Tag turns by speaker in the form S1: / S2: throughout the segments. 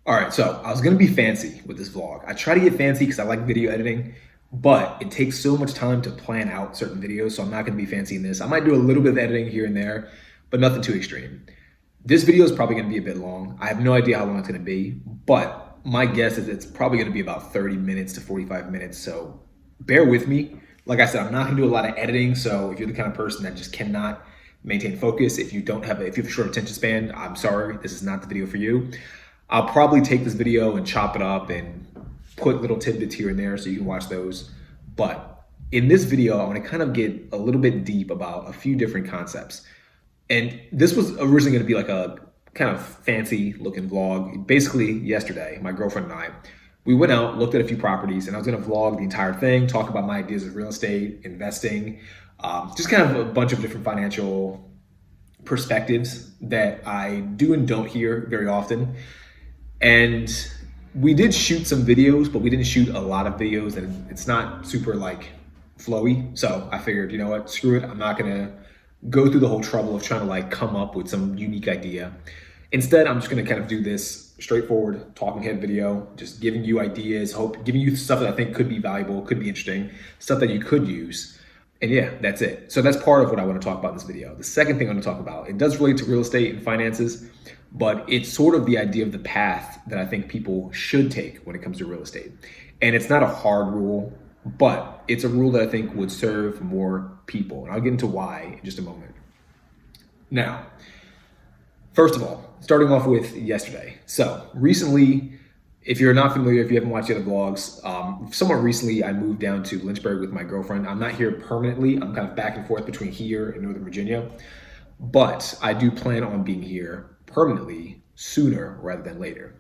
S1: All right, so I was gonna be fancy with this vlog. I try to get fancy because I like video editing, but it takes so much time to plan out certain videos, so I'm not gonna be fancy in this. I might do a little bit of editing here and there, but nothing too extreme. This video is probably gonna be a bit long. I have no idea how long it's gonna be, but my guess is it's probably gonna be about 30 minutes to 45 minutes, so bear with me. Like I said, I'm not gonna do a lot of editing, so if you're the kind of person that just cannot maintain focus, if you have a short attention span, I'm sorry, this is not the video for you. I'll probably take this video and chop it up and put little tidbits here and there so you can watch those. But in this video, I want to kind of get a little bit deep about a few different concepts. And this was originally going to be like a kind of fancy looking vlog. Basically, yesterday, my girlfriend and I, we went out, looked at a few properties, and I was going to vlog the entire thing, talk about my ideas of real estate, investing, just kind of a bunch of different financial perspectives that I do and don't hear very often. And we did shoot some videos, but we didn't shoot a lot of videos, and it's not super like flowy. So I figured, you know what, screw it. I'm not gonna go through the whole trouble of trying to like come up with some unique idea. Instead, I'm just gonna kind of do this straightforward talking head video, just giving you ideas, giving you stuff that I think could be valuable, could be interesting, stuff that you could use. And yeah, that's it. So that's part of what I want to talk about in this video. The second thing I want to talk about, it does relate to real estate and finances, but it's sort of the idea of the path that I think people should take when it comes to real estate. And it's not a hard rule, but it's a rule that I think would serve more people. And I'll get into why in just a moment. Now, first of all, starting off with yesterday. So recently, if you're not familiar, if you haven't watched the other vlogs, somewhat recently I moved down to Lynchburg with my girlfriend. I'm not here permanently. I'm kind of back and forth between here and Northern Virginia, but I do plan on being here permanently sooner rather than later.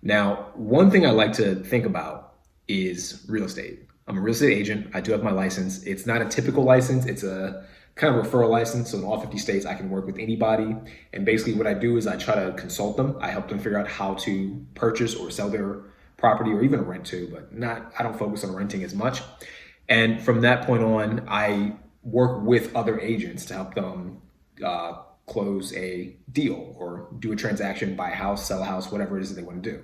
S1: Now, one thing I like to think about is real estate. I'm a real estate agent. I do have my license. It's not a typical license. It's a kind of referral license. So in all 50 states, I can work with anybody. And basically what I do is I try to consult them. I help them figure out how to purchase or sell their property or even rent to, but I don't focus on renting as much. And from that point on, I work with other agents to help them close a deal or do a transaction, buy a house, sell a house, whatever it is that they want to do.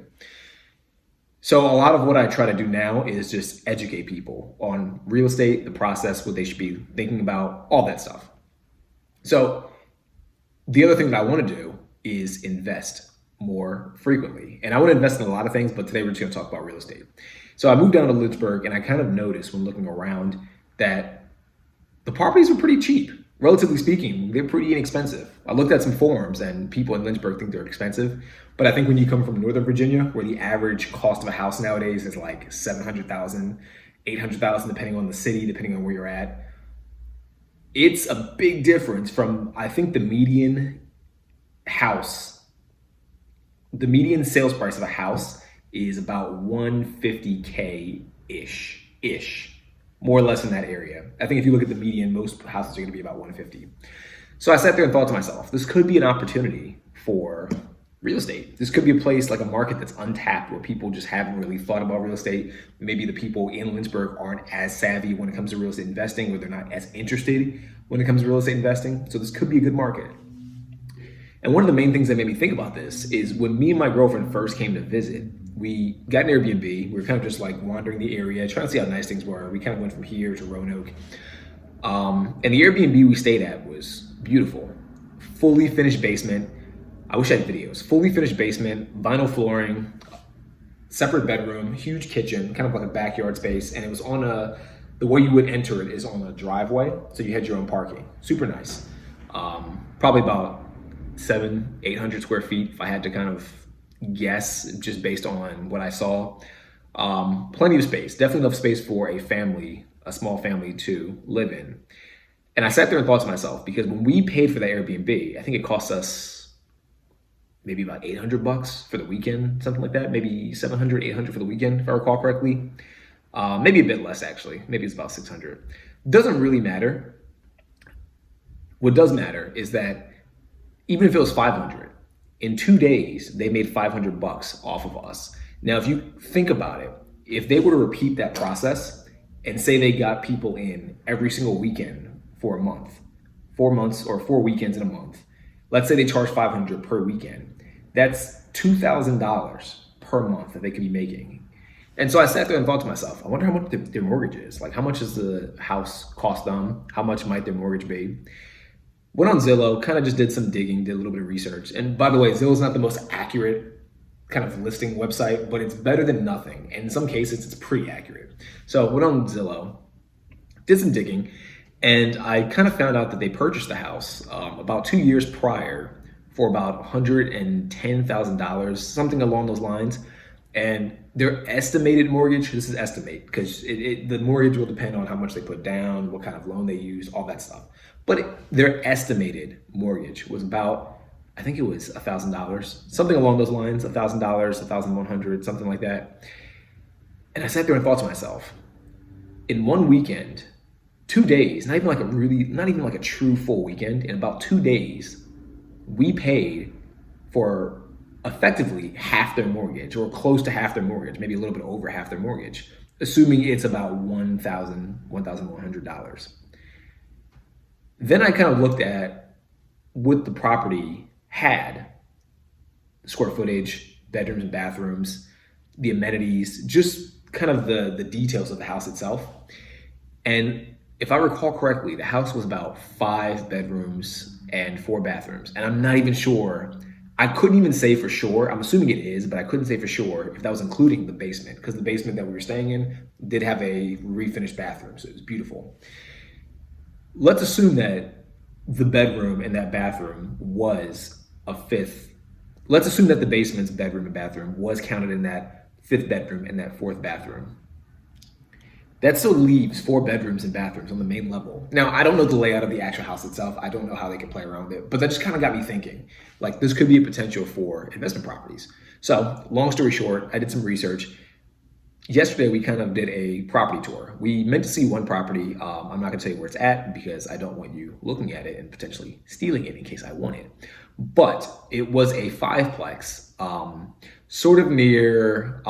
S1: So a lot of what I try to do now is just educate people on real estate, the process, what they should be thinking about, all that stuff. So the other thing that I want to do is invest more frequently. And I want to invest in a lot of things, but today we're just going to talk about real estate. So I moved down to Lynchburg and I kind of noticed when looking around that the properties were pretty cheap. Relatively speaking, they're pretty inexpensive. I looked at some forums and people in Lynchburg think they're expensive, but I think when you come from Northern Virginia, where the average cost of a house nowadays is like $700,000, $800,000, depending on the city, depending on where you're at, it's a big difference from, I think the median sales price of a house is about 150K-ish. More or less in that area. I think if you look at the median, most houses are going to be about 150. So I sat there and thought to myself, this could be an opportunity for real estate. This could be a place like a market that's untapped where people just haven't really thought about real estate. Maybe the people in Lynchburg aren't as savvy when it comes to real estate investing, or they're not as interested when it comes to real estate investing. So this could be a good market. And one of the main things that made me think about this is when me and my girlfriend first came to visit, we got an Airbnb. We were kind of just like wandering the area, trying to see how nice things were. We kind of went from here to Roanoke. And the Airbnb we stayed at was beautiful. Fully finished basement. I wish I had videos. Fully finished basement, vinyl flooring, separate bedroom, huge kitchen, kind of like a backyard space. And it was on the way you would enter it is on a driveway. So you had your own parking. Super nice. Probably about 700-800 square feet if I had to kind of guess just based on what I saw. Plenty of space, definitely enough space for a small family to live in. And I sat there and thought to myself, because when we paid for the Airbnb, I think it cost us maybe about $800 for the weekend, something like that. Maybe 700, 800 for the weekend, if I recall correctly. Maybe a bit less actually, maybe it's about 600. Doesn't really matter. What does matter is that even if it was 500, in 2 days, they made $500 off of us. Now, if you think about it, if they were to repeat that process and say they got people in every single weekend for a month, 4 months or 4 weekends in a month, let's say they charge $500 per weekend, that's $2,000 per month that they could be making. And so I sat there and thought to myself, I wonder how much their mortgage is. Like, how much does the house cost them? How much might their mortgage be? Went on Zillow, kind of just did some digging, did a little bit of research. And by the way, Zillow's not the most accurate kind of listing website, but it's better than nothing. And in some cases, it's pretty accurate. So went on Zillow, did some digging, and I kind of found out that they purchased the house about 2 years prior for about $110,000, something along those lines. And their estimated mortgage, this is estimate, because the mortgage will depend on how much they put down, what kind of loan they use, all that stuff. But their estimated mortgage was about, I think it was $1,000, something along those lines, $1,000, $1,100, something like that. And I sat there and thought to myself, in one weekend, 2 days, not even like a true full weekend, in about 2 days, we paid for effectively half their mortgage, or close to half their mortgage, maybe a little bit over half their mortgage, assuming it's about $1,100. Then I kind of looked at what the property had, square footage, bedrooms and bathrooms, the amenities, just kind of the details of the house itself. And if I recall correctly, the house was about 5 bedrooms and 4 bathrooms. And I'm not even sure, I couldn't even say for sure, I'm assuming it is, but I couldn't say for sure if that was including the basement, because the basement that we were staying in did have a refinished bathroom, so it was beautiful. Let's assume that the bedroom and that bathroom was a fifth. Let's assume that the basement's bedroom and bathroom was counted in that 5th bedroom and that 4th bathroom. That still leaves 4 bedrooms and bathrooms on the main level. Now, I don't know the layout of the actual house itself. I don't know how they can play around with it, but that just kind of got me thinking, like, this could be a potential for investment properties. So long story short, I did some research. Yesterday, we kind of did a property tour. We meant to see one property. I'm not gonna tell you where it's at because I don't want you looking at it and potentially stealing it in case I want it. But it was a 5-plex, sort of near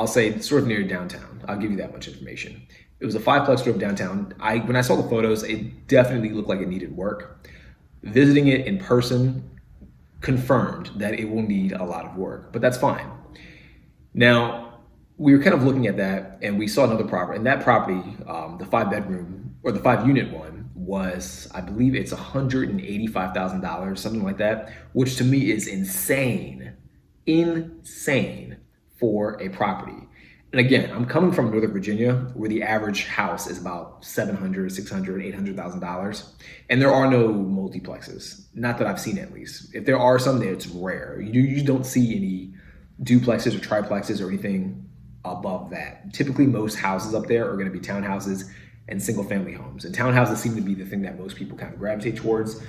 S1: downtown. I'll give you that much information. It was a 5-plex sort of downtown. When I saw the photos, it definitely looked like it needed work. Visiting it in person confirmed that it will need a lot of work, but that's fine. Now, we were kind of looking at that and we saw another property, and that property, the 5-bedroom or the 5-unit one, was, I believe it's $185,000, something like that, which to me is insane for a property. And again, I'm coming from Northern Virginia, where the average house is about $700,000, $600,000, $800,000, and there are no multiplexes, not that I've seen at least. If there are some, it's rare. You don't see any duplexes or triplexes or anything above that. Typically, most houses up there are going to be townhouses and single-family homes, and townhouses seem to be the thing that most people kind of gravitate towards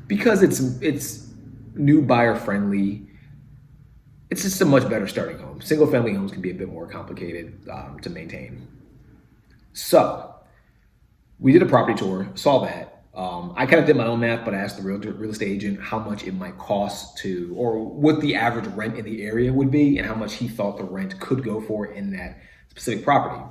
S1: because it's new buyer friendly. It's just a much better starting home. Single-family homes can be a bit more complicated to maintain. So we did a property tour, saw that. I kind of did my own math, but I asked the real estate agent how much it might cost to, or what the average rent in the area would be, and how much he thought the rent could go for in that specific property.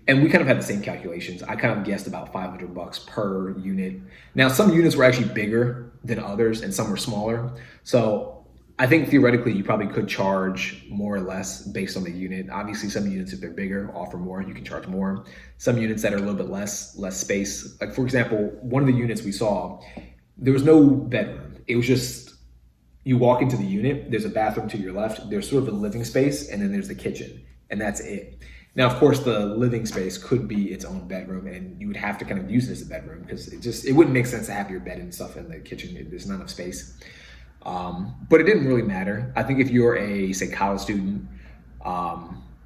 S1: And we kind of had the same calculations. I kind of guessed about $500 per unit. Now, some units were actually bigger than others, and some were smaller. So I think theoretically you probably could charge more or less based on the unit. Obviously, some units, if they're bigger, offer more, you can charge more. Some units that are a little bit less space. Like, for example, one of the units we saw, there was no bedroom. It was just, you walk into the unit, there's a bathroom to your left, there's sort of a living space, and then there's the kitchen, and that's it. Now, of course, the living space could be its own bedroom, and you would have to kind of use it as a bedroom because it wouldn't make sense to have your bed and stuff in the kitchen. There's not enough space. But it didn't really matter. I think if you're a, say, college student,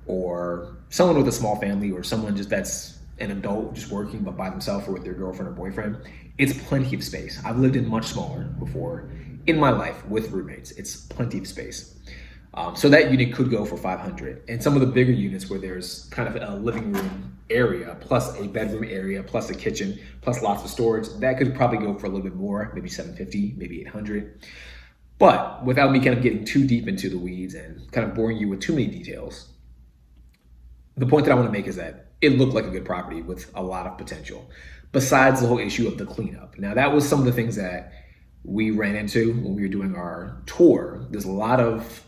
S1: or someone with a small family, or someone just that's an adult just working but by themselves or with their girlfriend or boyfriend, it's plenty of space. I've lived in much smaller before in my life with roommates. It's plenty of space. So that unit could go for $500. And some of the bigger units where there's kind of a living room area plus a bedroom area plus a kitchen plus lots of storage, that could probably go for a little bit more, maybe $750, maybe $800. But without me kind of getting too deep into the weeds and kind of boring you with too many details, the point that I want to make is that it looked like a good property with a lot of potential, besides the whole issue of the cleanup. Now, that was some of the things that we ran into when we were doing our tour. There's a lot of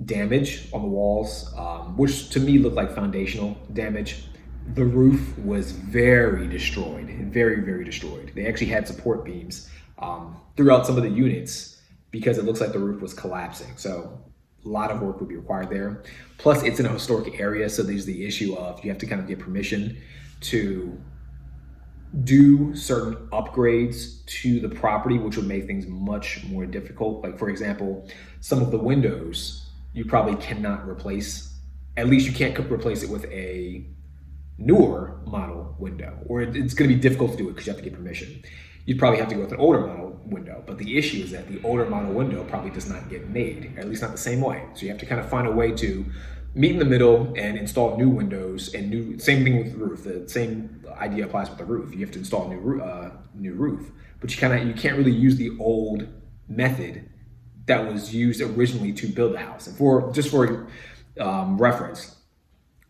S1: damage on the walls, which to me looked like foundational damage. The roof was very destroyed, very, very destroyed. They actually had support beams throughout some of the units because it looks like the roof was collapsing. So a lot of work would be required there. Plus, it's in a historic area, so there's the issue of you have to kind of get permission to do certain upgrades to the property, which would make things much more difficult. Like, for example, some of the windows you probably cannot replace. At least you can't replace it with a newer model window, or it's going to be difficult to do it because you have to get permission. You'd probably have to go with an older model window, but the issue is that the older model window probably does not get made, or at least not the same way. So you have to kind of find a way to meet in the middle and install new windows and same thing with the roof. The same idea applies with the roof. You have to install a new roof, but you can't really use the old method that was used originally to build the house. And for reference,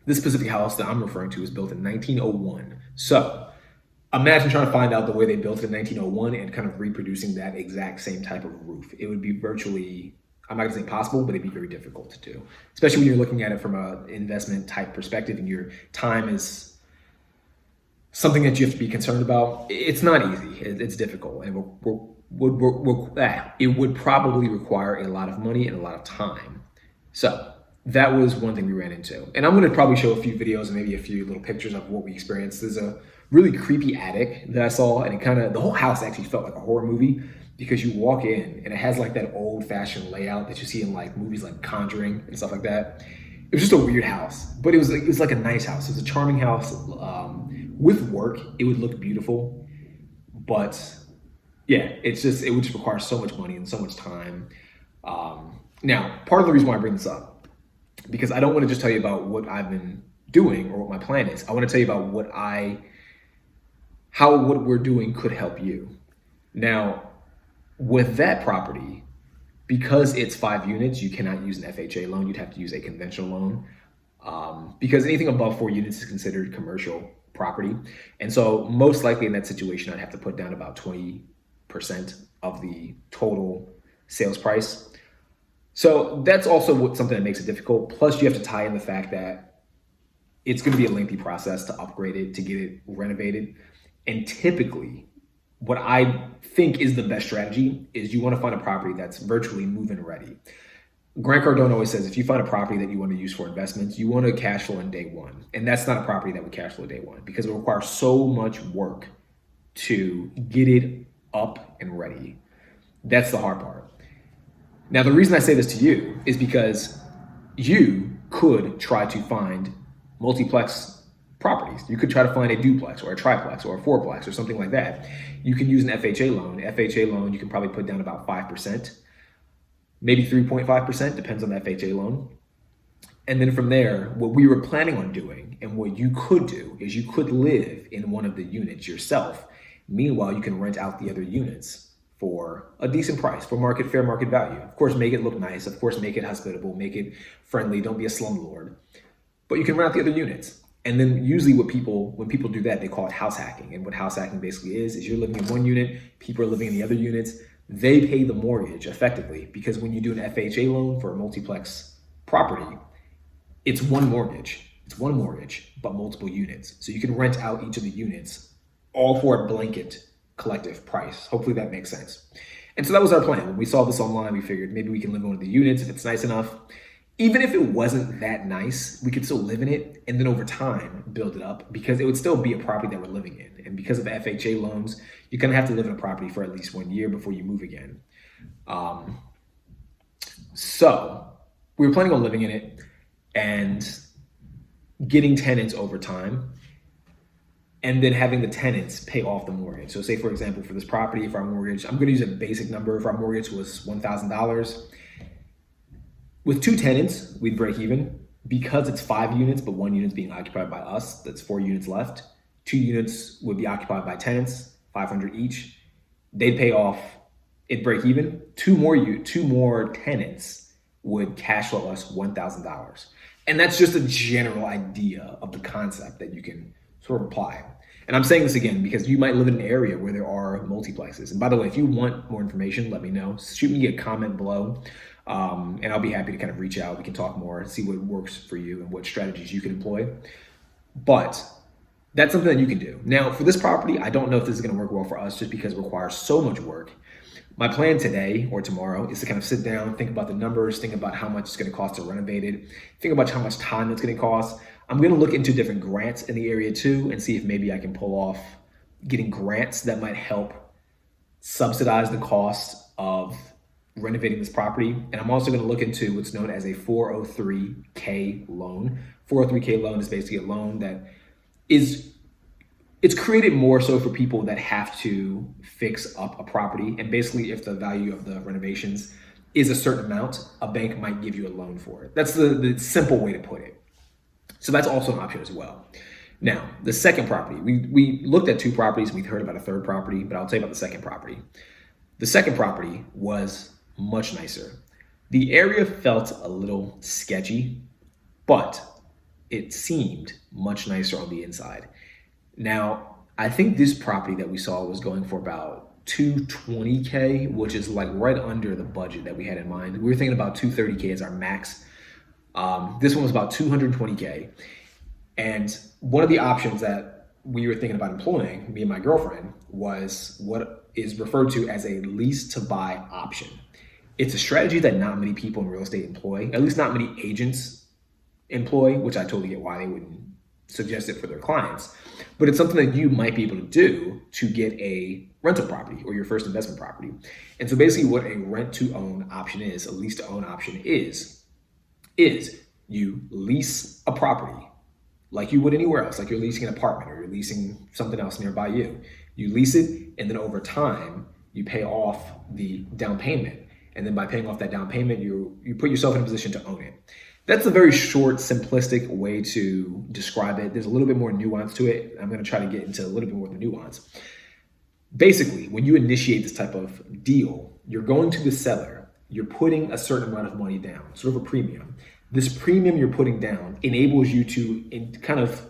S1: this specific house that I'm referring to was built in 1901. So imagine trying to find out the way they built it in 1901 and kind of reproducing that exact same type of roof. It would be virtually, I'm not gonna say impossible, but it'd be very difficult to do, especially when you're looking at it from an investment type perspective and your time is something that you have to be concerned about. It's not easy, it's difficult, and it would probably require a lot of money and a lot of time. So that was one thing we ran into. And I'm gonna probably show a few videos and maybe a few little pictures of what we experienced. There's a really creepy attic that I saw, and the whole house actually felt like a horror movie because you walk in and it has like that old fashioned layout that you see in like movies like Conjuring and stuff like that. It was just a weird house, but it was like a nice house. It was a charming house. With work, it would look beautiful, but yeah, it would just require so much money and so much time. Now, part of the reason why I bring this up, because I don't want to just tell you about what I've been doing or what my plan is. I want to tell you about how what we're doing could help you. Now, with that property, because it's 5 units, you cannot use an FHA loan. You'd have to use a conventional loan because anything above 4 units is considered commercial property. And so most likely in that situation, I'd have to put down about 20% of the total sales price. So that's also something that makes it difficult. Plus, you have to tie in the fact that it's going to be a lengthy process to upgrade it, to get it renovated. And typically, what I think is the best strategy is you want to find a property that's virtually move-in ready. Grant Cardone always says, if you find a property that you want to use for investments, you want to cash flow in day one. And that's not a property that would cash flow day one because it requires so much work to get it up and ready. That's the hard part. Now, the reason I say this to you is because you could try to find multiplex properties. You could try to find a duplex or a triplex or a fourplex or something like that. You can use an FHA loan. FHA loan, you can probably put down about 5%, maybe 3.5%, depends on the FHA loan. And then from there, what we were planning on doing and what you could do is you could live in one of the units yourself. Meanwhile, you can rent out the other units for a decent price, for fair market value. Of course, make it look nice. Of course, make it hospitable, make it friendly. Don't be a slumlord. But you can rent out the other units. And then usually when people do that, they call it house hacking. And what house hacking basically is you're living in one unit, people are living in the other units. They pay the mortgage effectively because when you do an FHA loan for a multiplex property, it's one mortgage. It's one mortgage, but multiple units. So you can rent out each of the units all for a blanket collective price. Hopefully that makes sense. And so that was our plan. When we saw this online, we figured maybe we can live in one of the units if it's nice enough. Even if it wasn't that nice, we could still live in it and then over time build it up because it would still be a property that we're living in. And because of FHA loans, you're gonna have to live in a property for at least 1 year before you move again. So we were planning on living in it and getting tenants over time and then having the tenants pay off the mortgage. So say, for example, for this property, if our mortgage, I'm gonna use a basic number, if our mortgage was $1,000, with 2 tenants, we'd break even. Because it's 5 units, but 1 unit's being occupied by us, that's 4 units left. 2 units would be occupied by tenants, $500 each. They'd pay off, it'd break even. 2 more tenants would cash flow us $1,000. And that's just a general idea of the concept that you can sort of apply. And I'm saying this again because you might live in an area where there are multiplexes. And by the way, if you want more information, let me know. Shoot me a comment below. And I'll be happy to kind of reach out. We can talk more, see what works for you and what strategies you can employ. But that's something that you can do. Now, for this property, I don't know if this is going to work well for us just because it requires so much work. My plan today or tomorrow is to kind of sit down, think about the numbers, think about how much it's going to cost to renovate it, think about how much time it's going to cost. I'm going to look into different grants in the area too and see if maybe I can pull off getting grants that might help subsidize the cost of renovating this property. And I'm also going to look into what's known as a 403k loan. 403k loan is basically a loan that it's created more so for people that have to fix up a property. And basically, if the value of the renovations is a certain amount, a bank might give you a loan for it. That's the simple way to put it. So that's also an option as well. Now, the second property, we looked at two properties. We heard about a third property, but I'll tell you about the second property. The second property was much nicer. The area felt a little sketchy, but it seemed much nicer on the inside. Now, I think this property that we saw was going for about 220k, which is like right under the budget that we had in mind. We were thinking about 230k as our max. This one was about 220k. And one of the options that we were thinking about employing, me and my girlfriend, was what is referred to as a lease to buy option. It's a strategy that not many people in real estate employ, at least not many agents employ, which I totally get why they wouldn't suggest it for their clients. But it's something that you might be able to do to get a rental property or your first investment property. And so basically what a rent to own option is, a lease to own option is you lease a property like you would anywhere else, like you're leasing an apartment or you're leasing something else nearby you. You lease it, and then over time, you pay off the down payment. And then by paying off that down payment, you put yourself in a position to own it. That's a very short, simplistic way to describe it. There's a little bit more nuance to it. I'm going to try to get into a little bit more of the nuance. Basically, when you initiate this type of deal, you're going to the seller, you're putting a certain amount of money down, sort of a premium. This premium you're putting down enables you to kind of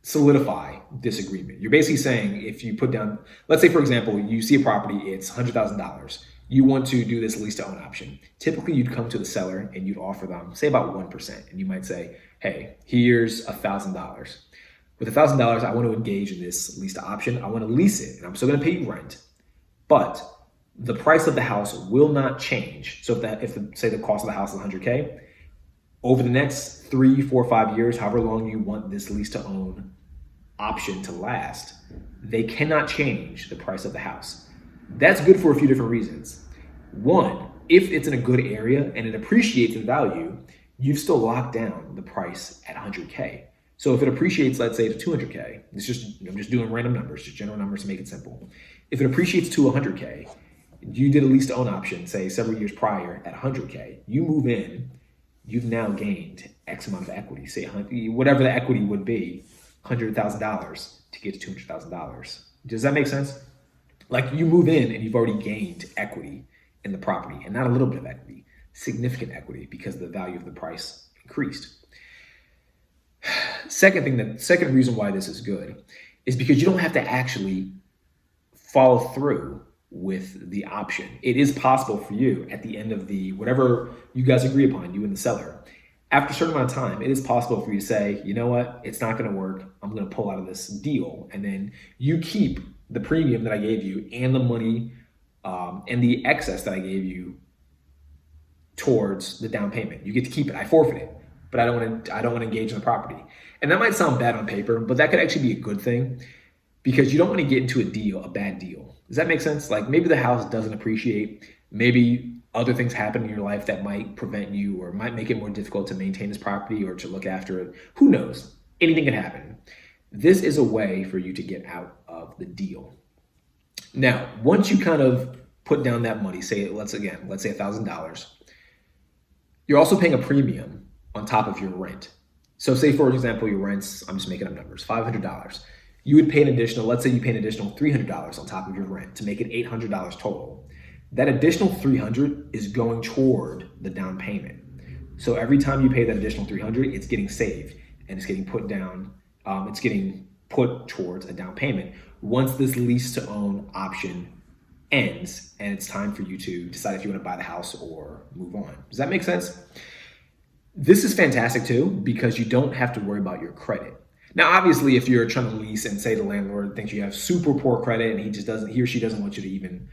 S1: solidify this agreement. You're basically saying if you put down, let's say, for example, you see a property, it's $100,000. You want to do this lease to own option. Typically, you'd come to the seller and you'd offer them, say, about 1%. And you might say, hey, here's $1,000. With $1,000, I want to engage in this lease to option. I want to lease it, and I'm still going to pay you rent. But the price of the house will not change. So if say the cost of the house is $100K, over the next 3, 4, 5 years, however long you want this lease to own option to last, they cannot change the price of the house. That's good for a few different reasons. One, if it's in a good area and it appreciates in value, you've still locked down the price at 100K. So if it appreciates, let's say, to 200K, I'm just doing random numbers, just general numbers to make it simple. If it appreciates to 100K, you did a lease to own option, say several years prior at 100K, you move in, you've now gained X amount of equity, say whatever the equity would be, $100,000 to get to $200,000. Does that make sense? Like you move in and you've already gained equity in the property, and not a little bit of equity, significant equity because the value of the price increased. Second reason why this is good is because you don't have to actually follow through with the option. It is possible for you at the end of whatever you guys agree upon, you and the seller, after a certain amount of time, it is possible for you to say, you know what, it's not going to work. I'm going to pull out of this deal. And then you keep the premium that I gave you and the money and the excess that I gave you towards the down payment. You get to keep it. I forfeit it, but I don't want to engage in the property. And that might sound bad on paper, but that could actually be a good thing because you don't want to get into a bad deal. Does that make sense? Like maybe the house doesn't appreciate, maybe other things happen in your life that might prevent you or might make it more difficult to maintain this property or to look after it. Who knows? Anything can happen. This is a way for you to get out of the deal. Now, once you kind of put down that money, let's say $1,000, you're also paying a premium on top of your rent. So say, for example, your rent's, I'm just making up numbers, $500. You would pay an additional, let's say you pay an additional $300 on top of your rent to make it $800 total. That additional $300 is going toward the down payment. So every time you pay that additional $300, it's getting saved and it's getting put down. It's getting put towards a down payment once this lease to own option ends and it's time for you to decide if you want to buy the house or move on. Does that make sense? This is fantastic too, because you don't have to worry about your credit. Now, obviously, if you're trying to lease and say the landlord thinks you have super poor credit and he or she doesn't want you to even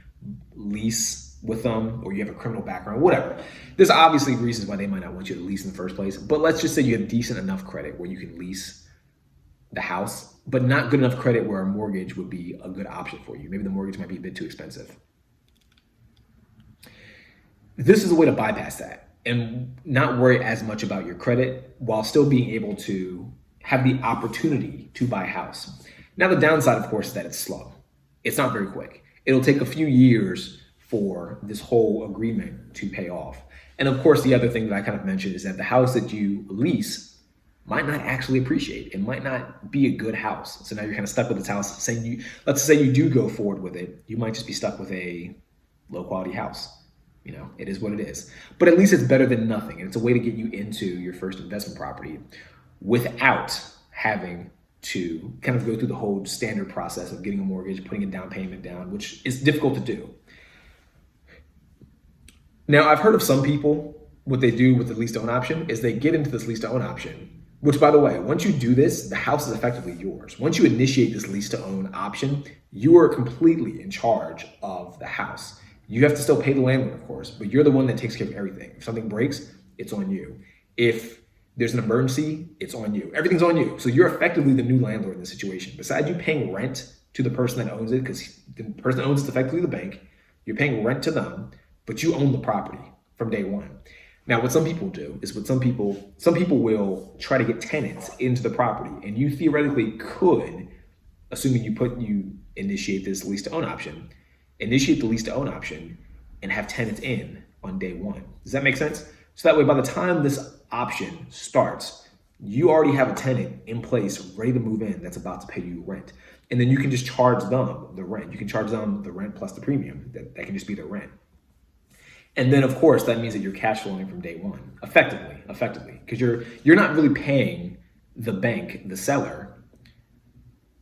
S1: lease with them, or you have a criminal background, whatever. There's obviously reasons why they might not want you to lease in the first place. But let's just say you have decent enough credit where you can lease the house, but not good enough credit where a mortgage would be a good option for you. Maybe the mortgage might be a bit too expensive. This is a way to bypass that and not worry as much about your credit while still being able to have the opportunity to buy a house. Now, the downside, of course, is that it's slow. It's not very quick. It'll take a few years for this whole agreement to pay off. And of course, the other thing that I kind of mentioned is that the house that you lease might not actually appreciate. It might not be a good house. So now you're kind of stuck with this house. Let's say you do go forward with it. You might just be stuck with a low quality house. You know, it is what it is. But at least it's better than nothing. And it's a way to get you into your first investment property without having to kind of go through the whole standard process of getting a mortgage, putting a down payment down, which is difficult to do. Now, I've heard of some people, what they do with the lease to own option is they get into this lease to own option, which, by the way, once you do this, the house is effectively yours. Once you initiate this lease to own option, you are completely in charge of the house. You have to still pay the landlord, of course, but you're the one that takes care of everything. If something breaks, it's on you. If there's an emergency, it's on you. Everything's on you. So you're effectively the new landlord in the situation. Besides you paying rent to the person that owns it, because the person that owns it is effectively the bank, you're paying rent to them, but you own the property from day one. Now, what some people do is some people will try to get tenants into the property, and you theoretically could, assuming you initiate this lease to own option, initiate the lease to own option and have tenants in on day one. Does that make sense? So that way, by the time this option starts, you already have a tenant in place ready to move in that's about to pay you rent. And then you can just charge them the rent. You can charge them the rent plus the premium. That can just be their rent. And then, of course, that means that you're cash flowing from day one, effectively, because you're not really paying the bank, the seller,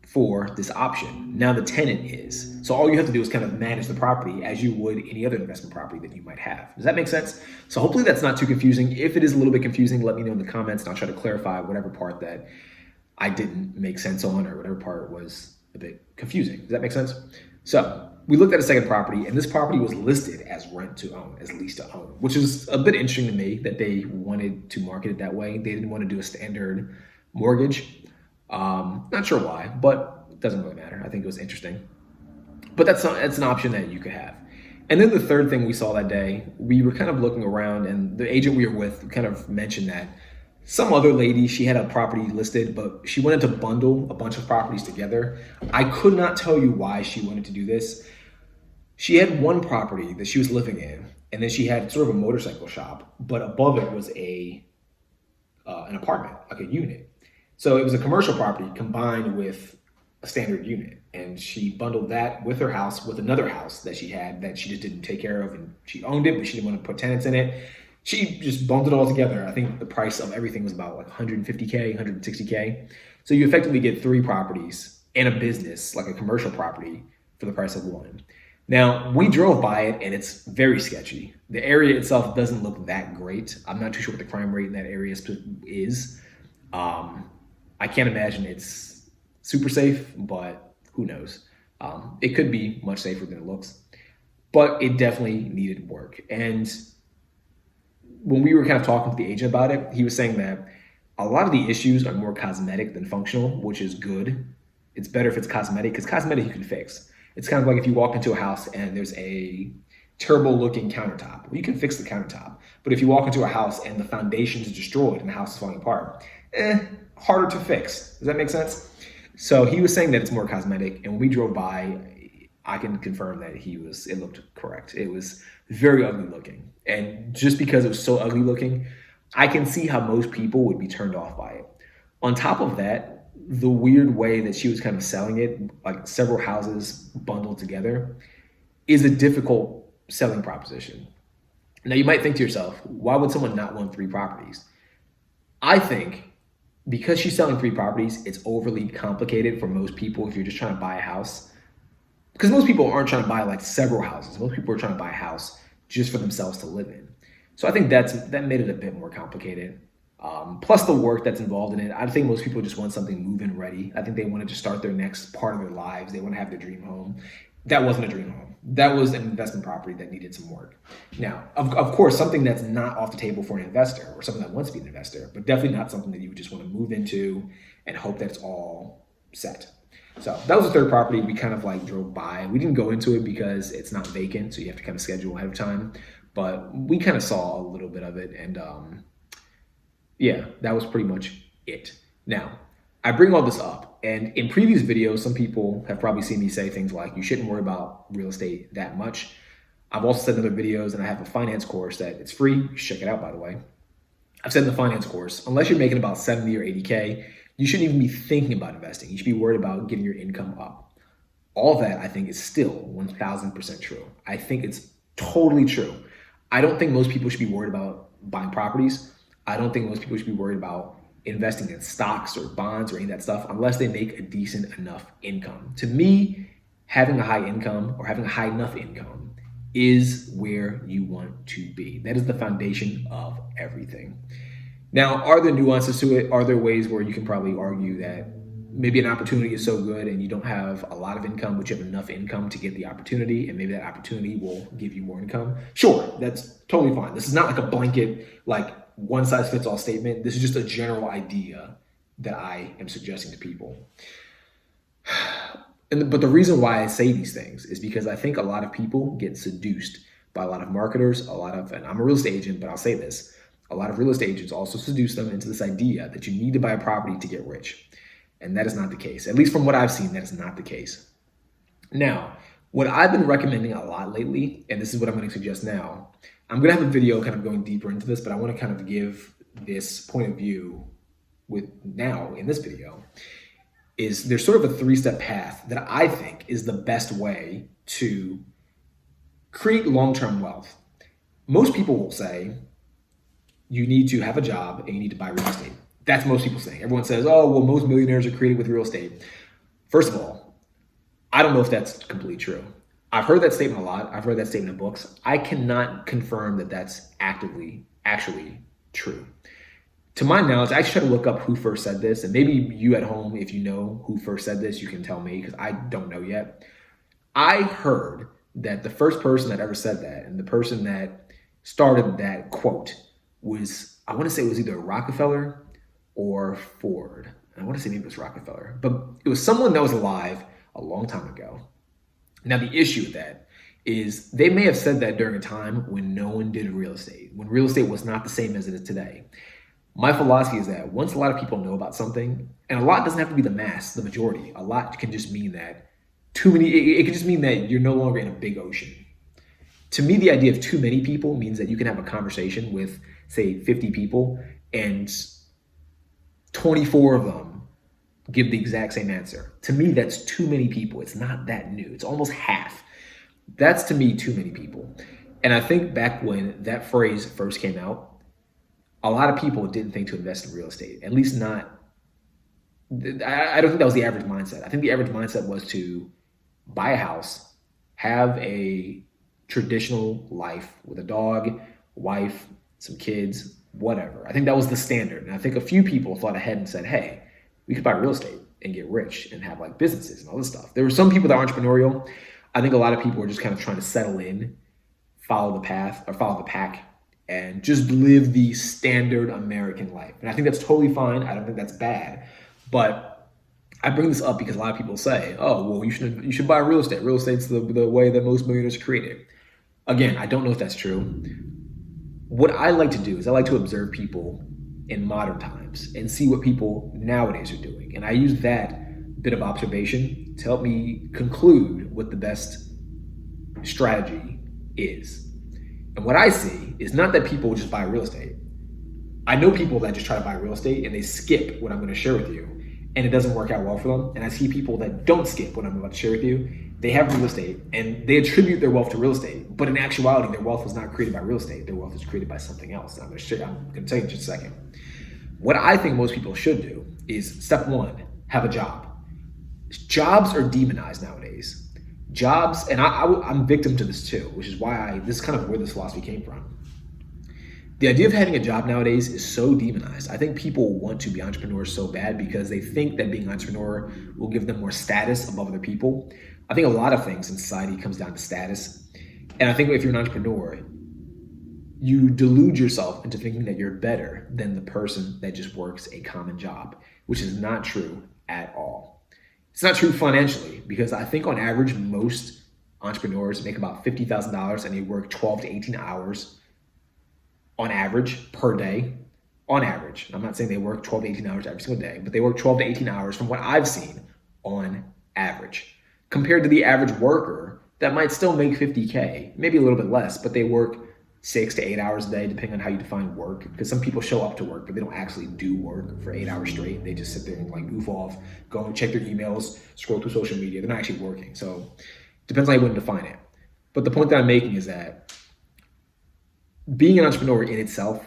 S1: for this option. Now the tenant is. So all you have to do is kind of manage the property as you would any other investment property that you might have. Does that make sense? So hopefully that's not too confusing. If it is a little bit confusing, let me know in the comments and I'll try to clarify whatever part that I didn't make sense on or whatever part was a bit confusing. Does that make sense? So we looked at a second property, and this property was listed as rent to own, as lease to own, which is a bit interesting to me that they wanted to market it that way. They didn't want to do a standard mortgage. Not sure why, but it doesn't really matter. I think it was interesting. But that's an option that you could have. And then the third thing we saw that day, we were kind of looking around, and the agent we were with kind of mentioned that some other lady, she had a property listed, but she wanted to bundle a bunch of properties together. I could not tell you why she wanted to do this. She had one property that she was living in, and then she had sort of a motorcycle shop, but above it was an apartment, like a unit. So it was a commercial property combined with a standard unit. And she bundled that with her house, with another house that she had that she just didn't take care of, and she owned it, but she didn't want to put tenants in it. She just bundled it all together. I think the price of everything was about like $150K, $160K. So you effectively get 3 properties and a business, like a commercial property, for the price of one. Now, we drove by it and it's very sketchy. The area itself doesn't look that great. I'm not too sure what the crime rate in that area is. I can't imagine it's super safe, but who knows? It could be much safer than it looks, but it definitely needed work. And when we were kind of talking to the agent about it, he was saying that a lot of the issues are more cosmetic than functional, which is good. It's better if it's cosmetic, because cosmetic you can fix. It's kind of like if you walk into a house and there's a terrible looking countertop. Well, you can fix the countertop. But if you walk into a house and the foundation is destroyed and the house is falling apart, harder to fix. Does that make sense? So he was saying that it's more cosmetic, and when we drove by, I can confirm that it looked correct. It was very ugly looking. And just because it was so ugly looking, I can see how most people would be turned off by it. On top of that, the weird way that she was kind of selling it, like several houses bundled together, is a difficult selling proposition. Now you might think to yourself, why would someone not want 3 properties? I think because she's selling 3 properties, it's overly complicated for most people if you're just trying to buy a house. because most people aren't trying to buy like several houses. Most people are trying to buy a house just for themselves to live in. So I think that made it a bit more complicated. Plus the work that's involved in it. I think most people just want something move-in ready. I think they wanted to start their next part of their lives. They want to have their dream home. That wasn't a dream home. That was an investment property that needed some work. Now, of course, something that's not off the table for an investor or someone that wants to be an investor, but definitely not something that you would just want to move into and hope that it's all set. So that was the third property we kind of like drove by. We didn't go into it because it's not vacant, so you have to kind of schedule ahead of time. But we kind of saw a little bit of it, and yeah, that was pretty much it. Now, I bring all this up, and in previous videos, some people have probably seen me say things like, you shouldn't worry about real estate that much. I've also said in other videos, and I have a finance course that it's free. You should check it out, by the way. I've said in the finance course, unless you're making about 70 or 80K, you shouldn't even be thinking about investing. You should be worried about getting your income up. All that, I think, is still 1000% true. I think it's totally true. I don't think most people should be worried about buying properties. I don't think most people should be worried about investing in stocks or bonds or any of that stuff unless they make a decent enough income. To me, having a high income or having a high enough income is where you want to be. That is the foundation of everything. Now, are there nuances to it? Are there ways where you can probably argue that maybe an opportunity is so good and you don't have a lot of income, but you have enough income to get the opportunity, and maybe that opportunity will give you more income? Sure, that's totally fine. This is not like a blanket, like one size fits all statement. This is just a general idea that I am suggesting to people. But the reason why I say these things is because I think a lot of people get seduced by a lot of marketers, and I'm a real estate agent, but I'll say this, a lot of real estate agents also seduce them into this idea that you need to buy a property to get rich. And that is not the case. At least from what I've seen, that is not the case. Now, what I've been recommending a lot lately, and this is what I'm going to suggest now, I'm going to have a video kind of going deeper into this, but I want to kind of give this point of view now in this video, is there's sort of a 3-step path that I think is the best way to create long-term wealth. Most people will say you need to have a job and you need to buy real estate. That's most people saying. Everyone says, oh, well, most millionaires are created with real estate. First of all, I don't know if that's completely true. I've heard that statement a lot. I've read that statement in books. I cannot confirm that that's actually true. To my knowledge, I actually try to look up who first said this, and maybe you at home, if you know who first said this, you can tell me, because I don't know yet. I heard that the first person that ever said that, and the person that started that quote was, I want to say it was either Rockefeller or Ford. I want to say maybe it was Rockefeller, but it was someone that was alive a long time ago. Now, the issue with that is they may have said that during a time when no one did real estate, when real estate was not the same as it is today. My philosophy is that once a lot of people know about something, and a lot doesn't have to be the mass, the majority, a lot can just mean that it can just mean that you're no longer in a big ocean. To me, the idea of too many people means that you can have a conversation with, say, 50 people, and 24 of them give the exact same answer. To me, that's too many people. It's not that new. It's almost half. That's, to me, too many people. And I think back when that phrase first came out, a lot of people didn't think to invest in real estate, at least not. I don't think that was the average mindset. I think the average mindset was to buy a house, have a traditional life with a dog, wife, some kids, whatever. I think that was the standard. And I think a few people thought ahead and said, hey, we could buy real estate and get rich and have like businesses and all this stuff. There were some people that are entrepreneurial. I think a lot of people were just kind of trying to settle in, follow the path or follow the pack, and just live the standard American life. And I think that's totally fine. I don't think that's bad. But I bring this up because a lot of people say, oh, well, you should buy real estate. Real estate's the way that most millionaires are created. Again, I don't know if that's true. What I like to do is I like to observe people in modern times and see what people nowadays are doing. And I use that bit of observation to help me conclude what the best strategy is. And what I see is not that people just buy real estate. I know people that just try to buy real estate and they skip what I'm going to share with you, and it doesn't work out well for them. And I see people that don't skip what I'm about to share with you. They have real estate and they attribute their wealth to real estate, but in actuality, their wealth was not created by real estate. Their wealth was created by something else. And I'm going to tell you in just a second. What I think most people should do is, step one, have a job. Jobs are demonized nowadays. Jobs, and I'm victim to this too, which is why this is kind of where this philosophy came from. The idea of having a job nowadays is so demonized. I think people want to be entrepreneurs so bad because they think that being an entrepreneur will give them more status above other people. I think a lot of things in society comes down to status. And I think if you're an entrepreneur, you delude yourself into thinking that you're better than the person that just works a common job, which is not true at all. It's not true financially because I think on average, most entrepreneurs make about $50,000 and they work 12 to 18 hours on average per day. On average, I'm not saying they work 12 to 18 hours every single day, but they work 12 to 18 hours from what I've seen on average, compared to the average worker that might still make 50K, maybe a little bit less, but they work 6 to 8 hours a day, depending on how you define work. Because some people show up to work, but they don't actually do work for 8 hours straight. They just sit there and like goof off, go and check their emails, scroll through social media. They're not actually working. So it depends on how you want to define it. But the point that I'm making is that being an entrepreneur in itself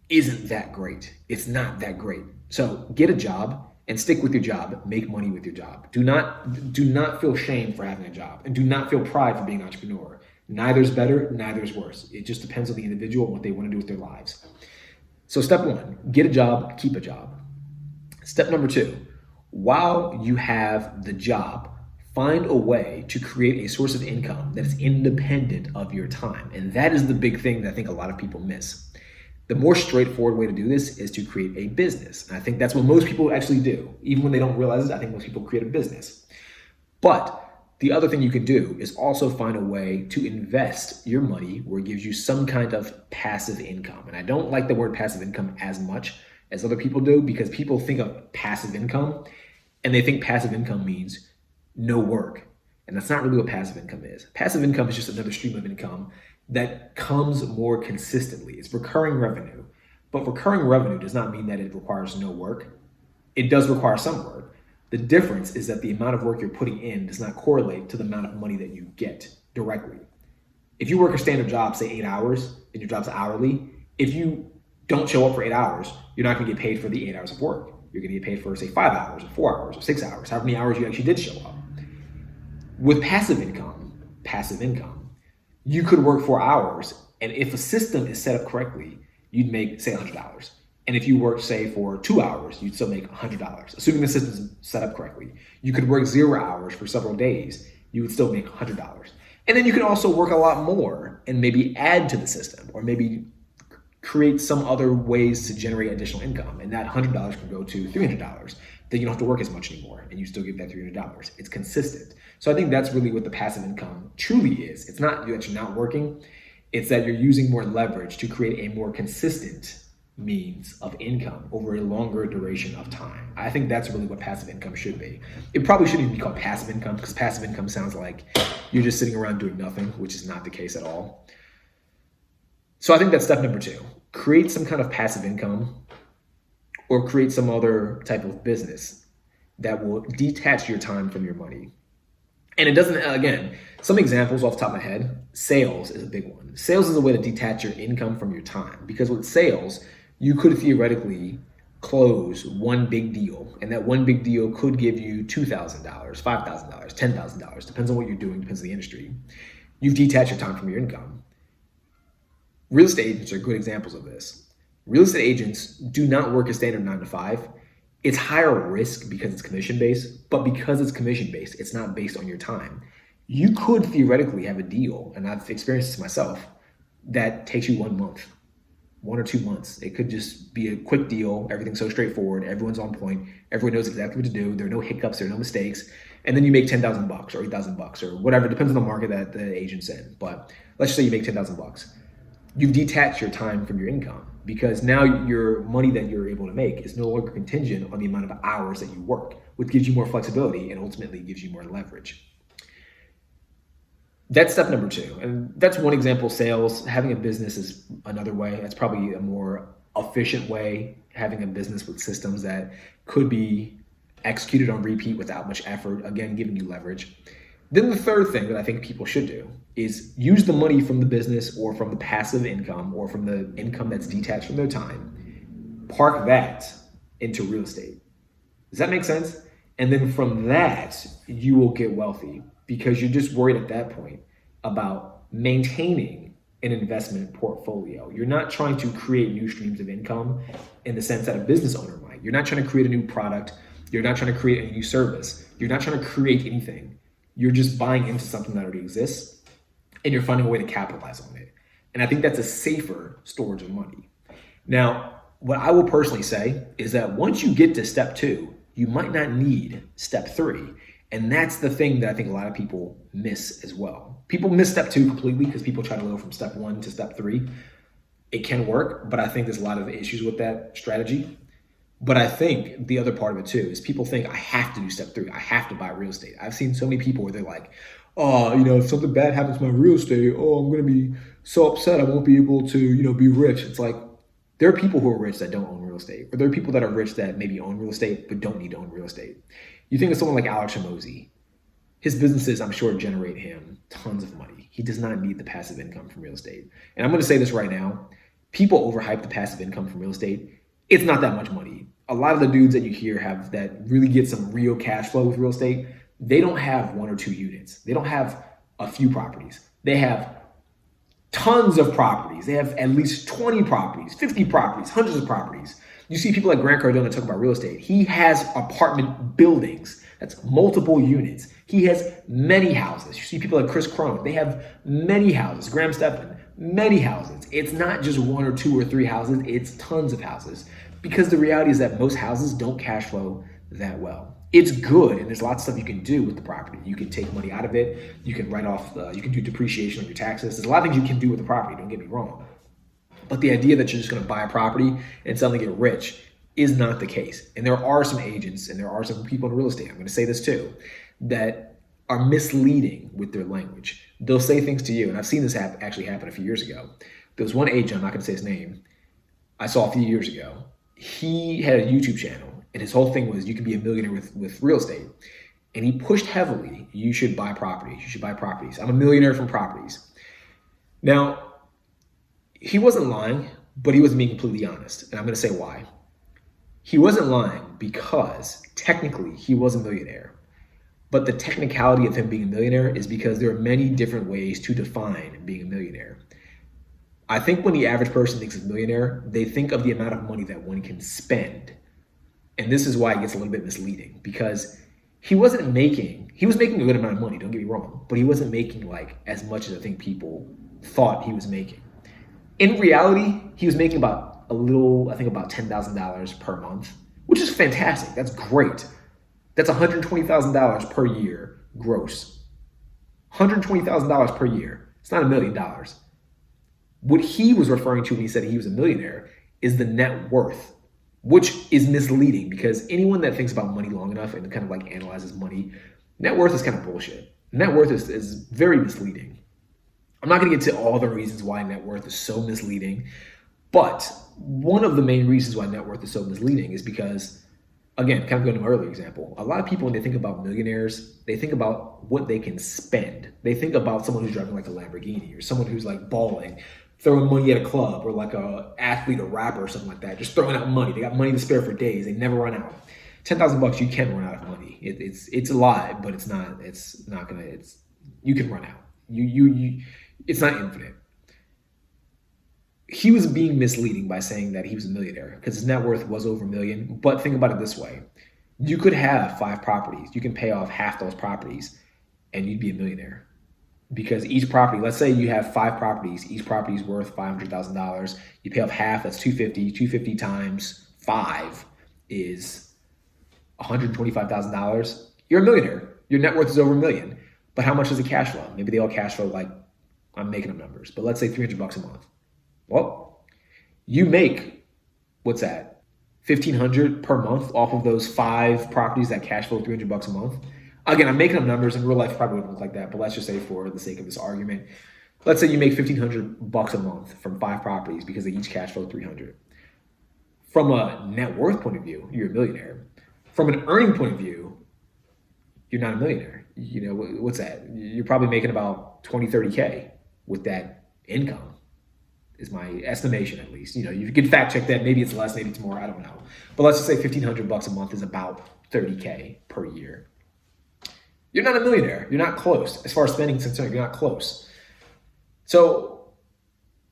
S1: isn't that great. It's not that great. So get a job and stick with your job. Make money with your job. Do not feel shame for having a job, and do not feel pride for being an entrepreneur. Neither's better, neither's worse. It just depends on the individual and what they want to do with their lives. So step one, get a job, keep a job. Step number two, while you have the job, find a way to create a source of income that is independent of your time. And that is the big thing that I think a lot of people miss. The more straightforward way to do this is to create a business. And I think that's what most people actually do. Even when they don't realize it, I think most people create a business. But the other thing you can do is also find a way to invest your money where it gives you some kind of passive income. And I don't like the word passive income as much as other people do, because people think of passive income and they think passive income means no work. And that's not really what passive income is. Passive income is just another stream of income that comes more consistently. It's recurring revenue. But recurring revenue does not mean that it requires no work. It does require some work. The difference is that the amount of work you're putting in does not correlate to the amount of money that you get directly. If you work a standard job, say 8 hours, and your job's hourly, if you don't show up for 8 hours, you're not gonna get paid for the 8 hours of work. You're gonna get paid for, say, 5 hours, or 4 hours, or 6 hours, however many hours you actually did show up. With passive income, you could work 4 hours, and if a system is set up correctly, you'd make, say, $100. And if you work, say, for 2 hours, you'd still make $100, assuming the system's set up correctly. You could work 0 hours for several days, you would still make $100. And then you can also work a lot more and maybe add to the system, or maybe create some other ways to generate additional income. And that $100 can go to $300. Then you don't have to work as much anymore, and you still get that $300. It's consistent. So I think that's really what the passive income truly is. It's not that you're not working, it's that you're using more leverage to create a more consistent means of income over a longer duration of time. I think that's really what passive income should be. It probably shouldn't even be called passive income, because passive income sounds like you're just sitting around doing nothing, which is not the case at all. So I think that's step number two. Create some kind of passive income, or create some other type of business that will detach your time from your money. And it doesn't, again, some examples off the top of my head, sales is a big one. Sales is a way to detach your income from your time, because with sales, you could theoretically close one big deal, and that one big deal could give you $2,000, $5,000, $10,000, depends on what you're doing, depends on the industry. You've detached your time from your income. Real estate agents are good examples of this. Real estate agents do not work a standard 9 to 5. It's higher risk because it's commission-based, but because it's commission-based, it's not based on your time. You could theoretically have a deal, and I've experienced this myself, that takes you 1 month, 1 or 2 months. It could just be a quick deal. Everything's so straightforward. Everyone's on point. Everyone knows exactly what to do. There are no hiccups. There are no mistakes. And then you make $10,000 or $8,000 or whatever. It depends on the market that the agent's in. But let's just say you make $10,000. You've detached your time from your income, because now your money that you're able to make is no longer contingent on the amount of hours that you work, which gives you more flexibility and ultimately gives you more leverage. That's step number two. And that's one example. Sales, having a business is another way. That's probably a more efficient way, having a business with systems that could be executed on repeat without much effort, again, giving you leverage. Then the third thing that I think people should do is use the money from the business, or from the passive income, or from the income that's detached from their time, park that into real estate. Does that make sense? And then from that, you will get wealthy, because you're just worried at that point about maintaining an investment portfolio. You're not trying to create new streams of income in the sense that a business owner might. You're not trying to create a new product. You're not trying to create a new service. You're not trying to create anything. You're just buying into something that already exists, and you're finding a way to capitalize on it. And I think that's a safer storage of money. Now, what I will personally say is that once you get to step 2, you might not need step 3. And that's the thing that I think a lot of people miss as well. People miss step 2 completely because people try to go from step 1 to step 3. It can work, but I think there's a lot of issues with that strategy. But I think the other part of it too is people think I have to do step 3. I have to buy real estate. I've seen so many people where they're like, oh, if something bad happens to my real estate, I'm going to be so upset I won't be able to, be rich. It's like, there are people who are rich that don't own real estate, or there are people that are rich that maybe own real estate but don't need to own real estate. You think of someone like Alex Hormozi. His businesses, I'm sure, generate him tons of money. He does not need the passive income from real estate. And I'm going to say this right now. People overhype the passive income from real estate. It's not that much money. A lot of the dudes that you hear have that really get some real cash flow with real estate, they don't have 1 or 2 units. They don't have a few properties. They have tons of properties. They have at least 20 properties, 50 properties, hundreds of properties. You see people like Grant Cardone talk about real estate. He has apartment buildings. That's multiple units. He has many houses. You see people like Chris Crone. They have many houses. Graham Stephan, many houses. It's not just 1 or 2 or 3 houses. It's tons of houses. Because the reality is that most houses don't cash flow that well. It's good, and there's lots of stuff you can do with the property. You can take money out of it. You can write off, you can do depreciation on your taxes. There's a lot of things you can do with the property, don't get me wrong. But the idea that you're just gonna buy a property and suddenly get rich is not the case. And there are some agents and there are some people in real estate, I'm gonna say this too, that are misleading with their language. They'll say things to you, and I've seen this actually happen a few years ago. There was one agent, I'm not gonna say his name, I saw a few years ago. He had a YouTube channel, and his whole thing was you can be a millionaire with real estate. And he pushed heavily, you should buy properties. You should buy properties. I'm a millionaire from properties. Now, he wasn't lying, but he wasn't being completely honest. And I'm going to say why. He wasn't lying because technically he was a millionaire. But the technicality of him being a millionaire is because there are many different ways to define being a millionaire. I think when the average person thinks of millionaire, they think of the amount of money that one can spend. And this is why it gets a little bit misleading, because he was making a good amount of money, don't get me wrong, but he wasn't making like as much as I think people thought he was making. In reality, he was making about $10,000 per month, which is fantastic. That's great. That's $120,000 per year gross. $120,000 per year. It's not $1 million. What he was referring to when he said he was a millionaire is the net worth, which is misleading because anyone that thinks about money long enough and kind of like analyzes money, net worth is kind of bullshit. Net worth is very misleading. I'm not going to get to all the reasons why net worth is so misleading, but one of the main reasons why net worth is so misleading is because, again, kind of going to my earlier example, a lot of people when they think about millionaires, they think about what they can spend. They think about someone who's driving like a Lamborghini or someone who's like balling, throwing money at a club, or like a athlete or rapper or something like that, just throwing out money. They got money to spare for days. They never run out. $10,000, you can run out of money. It's a lot, but you can run out. It's not infinite. He was being misleading by saying that he was a millionaire because his net worth was over $1 million. But think about it this way. You could have 5 properties. You can pay off half those properties and you'd be a millionaire. Because each property, let's say you have 5 properties, each property is worth $500,000. You pay off half, that's $250. $250 times 5 is $125,000. You're a millionaire. Your net worth is over $1 million. But how much does it cash flow? Maybe they all cash flow like, I'm making up numbers, but let's say $300 a month. Well, you make, what's that? $1,500 per month off of those 5 properties that cash flow $300 a month. Again, I'm making up numbers. In real life, probably wouldn't look like that, but let's just say for the sake of this argument, let's say you make $1,500 a month from 5 properties because they each cash flow $300. From a net worth point of view, you're a millionaire. From an earning point of view, you're not a millionaire. You know, what's that? You're probably making about 20, 30K with that income, is my estimation at least. You know, you can fact check that. Maybe it's less, maybe it's more, I don't know. But let's just say $1,500 a month is about 30K per year. You're not a millionaire. You're not close. As far as spending is concerned, you're not close. So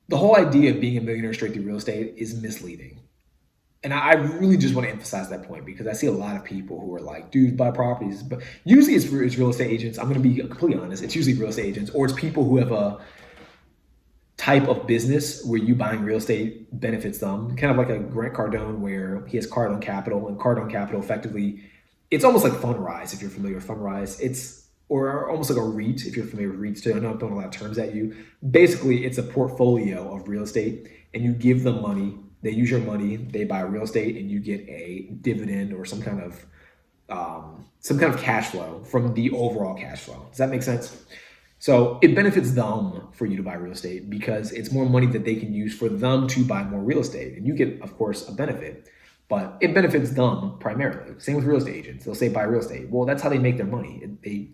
S1: the whole idea of being a millionaire straight through real estate is misleading. And I really just want to emphasize that point because I see a lot of people who are like, dude, buy properties. But usually it's real estate agents. I'm going to be completely honest. It's usually real estate agents, or it's people who have a type of business where you buying real estate benefits them. Kind of like a Grant Cardone where he has Cardone Capital, and Cardone Capital effectively, it's almost like Fundrise if you're familiar with Fundrise. Or almost like a REIT if you're familiar with REITs too. I know I'm throwing a lot of terms at you. Basically, it's a portfolio of real estate and you give them money. They use your money, they buy real estate, and you get a dividend or some kind of cash flow from the overall cash flow. Does that make sense? So it benefits them for you to buy real estate because it's more money that they can use for them to buy more real estate. And you get, of course, a benefit, but it benefits them primarily. Same with real estate agents. They'll say buy real estate. Well, that's how they make their money.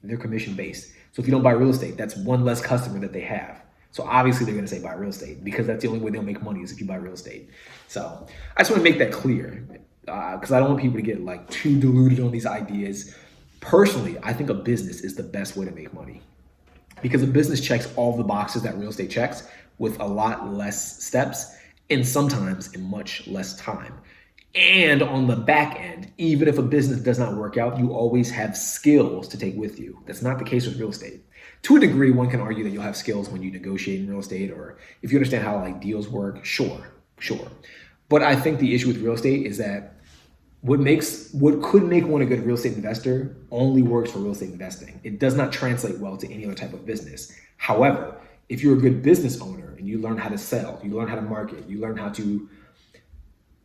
S1: They're commission based. So if you don't buy real estate, that's one less customer that they have. So obviously they're going to say buy real estate because that's the only way they'll make money is if you buy real estate. So I just want to make that clear because I don't want people to get like too deluded on these ideas. Personally, I think a business is the best way to make money because a business checks all the boxes that real estate checks with a lot less steps and sometimes in much less time. And on the back end, even if a business does not work out, you always have skills to take with you. That's not the case with real estate. To a degree, one can argue that you'll have skills when you negotiate in real estate, or if you understand how like deals work, sure. But I think the issue with real estate is that what could make one a good real estate investor only works for real estate investing. It does not translate well to any other type of business. However, if you're a good business owner and you learn how to sell, you learn how to market, you learn how to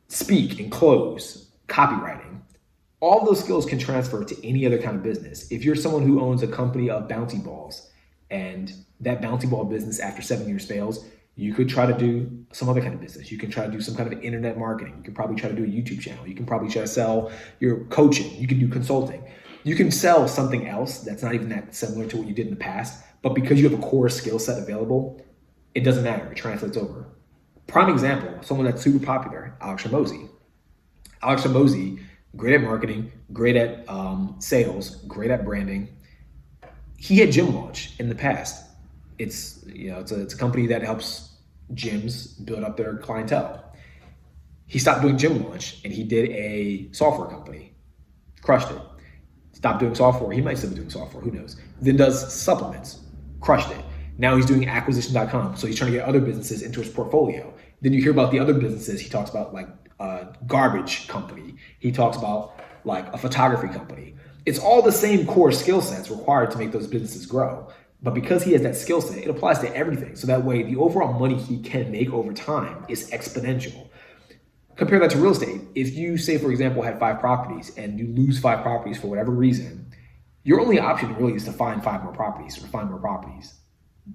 S1: speak and close, copywriting, all those skills can transfer to any other kind of business. If you're someone who owns a company of bouncy balls and that bouncy ball business after 7 years fails, you could try to do some other kind of business. You can try to do some kind of internet marketing. You can probably try to do a YouTube channel. You can probably try to sell your coaching. You can do consulting. You can sell something else that's not even that similar to what you did in the past, but because you have a core skill set available, it doesn't matter. It translates over. Prime example, someone that's super popular, Alex Hormozi. Alex Hormozi, great at marketing, great at sales, great at branding. He had Gym Launch in the past. It's a company that helps gyms build up their clientele. He stopped doing Gym Launch and he did a software company. Crushed it. Stopped doing software. He might still be doing software, who knows. Then does supplements. Crushed it. Now he's doing acquisition.com. So he's trying to get other businesses into his portfolio. Then you hear about the other businesses. He talks about like a garbage company. He talks about like a photography company. It's all the same core skill sets required to make those businesses grow. But because he has that skill set, it applies to everything. So that way the overall money he can make over time is exponential. Compare that to real estate. If you say, for example, had 5 properties and you lose 5 properties for whatever reason, your only option really is to find 5 more properties or find more properties.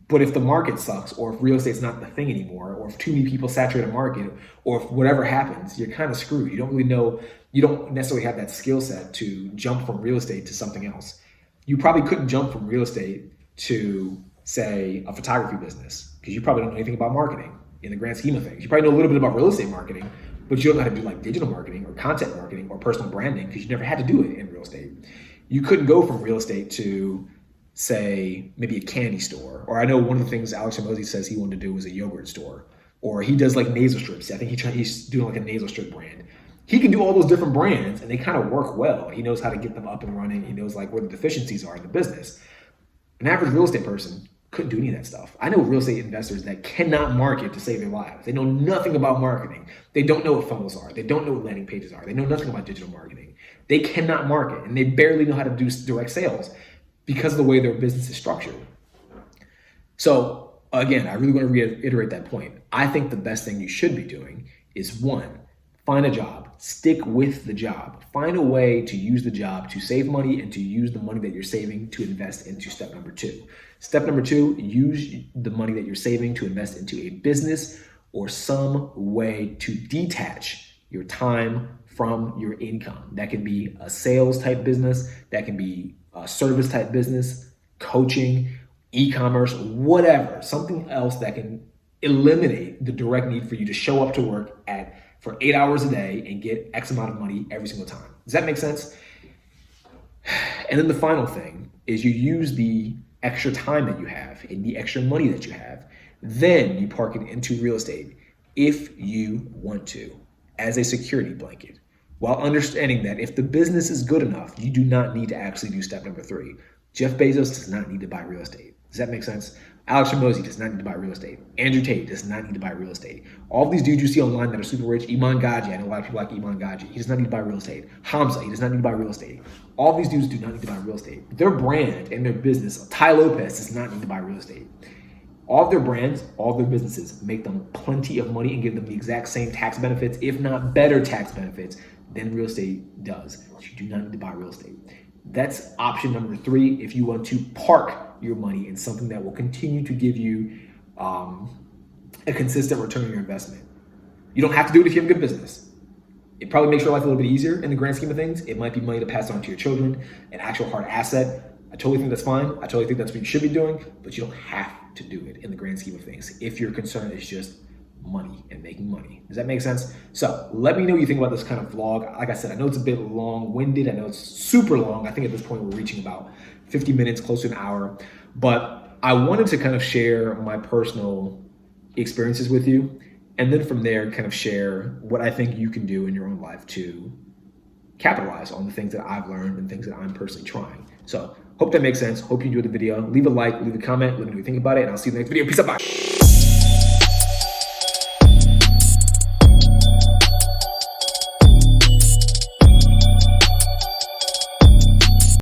S1: But if the market sucks, or if real estate's not the thing anymore, or if too many people saturate a market, or if whatever happens, you're kind of screwed. You don't really know, you don't necessarily have that skill set to jump from real estate to something else. You probably couldn't jump from real estate to, say, a photography business, because you probably don't know anything about marketing in the grand scheme of things. You probably know a little bit about real estate marketing, but you don't know how to do like digital marketing or content marketing or personal branding because you never had to do it in real estate. You couldn't go from real estate to, say, maybe a candy store. Or I know one of the things Alex Hormozi says he wanted to do was a yogurt store. Or he does like nasal strips. I think he's doing like a nasal strip brand. He can do all those different brands and they kind of work well. He knows how to get them up and running. He knows like where the deficiencies are in the business. An average real estate person couldn't do any of that stuff. I know real estate investors that cannot market to save their lives. They know nothing about marketing. They don't know what funnels are. They don't know what landing pages are. They know nothing about digital marketing. They cannot market and they barely know how to do direct sales because of the way their business is structured. So again, I really want to reiterate that point. I think the best thing you should be doing is 1, find a job, stick with the job, find a way to use the job to save money and to use the money that you're saving to invest into step number 2. Step number 2, use the money that you're saving to invest into a business or some way to detach your time from your income. That can be a sales type business, that can be a service type business, coaching, e-commerce, whatever, something else that can eliminate the direct need for you to show up to work for 8 hours a day and get X amount of money every single time. Does that make sense? And then the final thing is you use the extra time that you have and the extra money that you have, then you park it into real estate if you want to, as a security blanket, while understanding that if the business is good enough, you do not need to actually do step number 3. Jeff Bezos does not need to buy real estate. Does that make sense? Alex Hormozi does not need to buy real estate. Andrew Tate does not need to buy real estate. All of these dudes you see online that are super rich, Iman Gaji, I know a lot of people like Iman Gaji. He does not need to buy real estate. Hamza, he does not need to buy real estate. All of these dudes do not need to buy real estate. Their brand and their business, Ty Lopez does not need to buy real estate. All of their brands, all of their businesses make them plenty of money and give them the exact same tax benefits, if not better tax benefits, than real estate does. So you do not need to buy real estate. That's option number 3 if you want to park your money in something that will continue to give you a consistent return on your investment. You don't have to do it if you have a good business. It probably makes your life a little bit easier in the grand scheme of things. It might be money to pass on to your children, an actual hard asset. I totally think that's fine. I totally think that's what you should be doing, but you don't have to do it in the grand scheme of things if your concern is just money and making money. Does that make sense? So let me know what you think about this kind of vlog. Like I said, I know it's a bit long-winded. I know it's super long. I think at this point we're reaching about 50 minutes, close to an hour. But I wanted to kind of share my personal experiences with you, and then from there kind of share what I think you can do in your own life to capitalize on the things that I've learned and things that I'm personally trying. So hope that makes sense. Hope you enjoyed the video. Leave a like, leave a comment, let me know what you think about it, and I'll see you in the next video. Peace out, bye.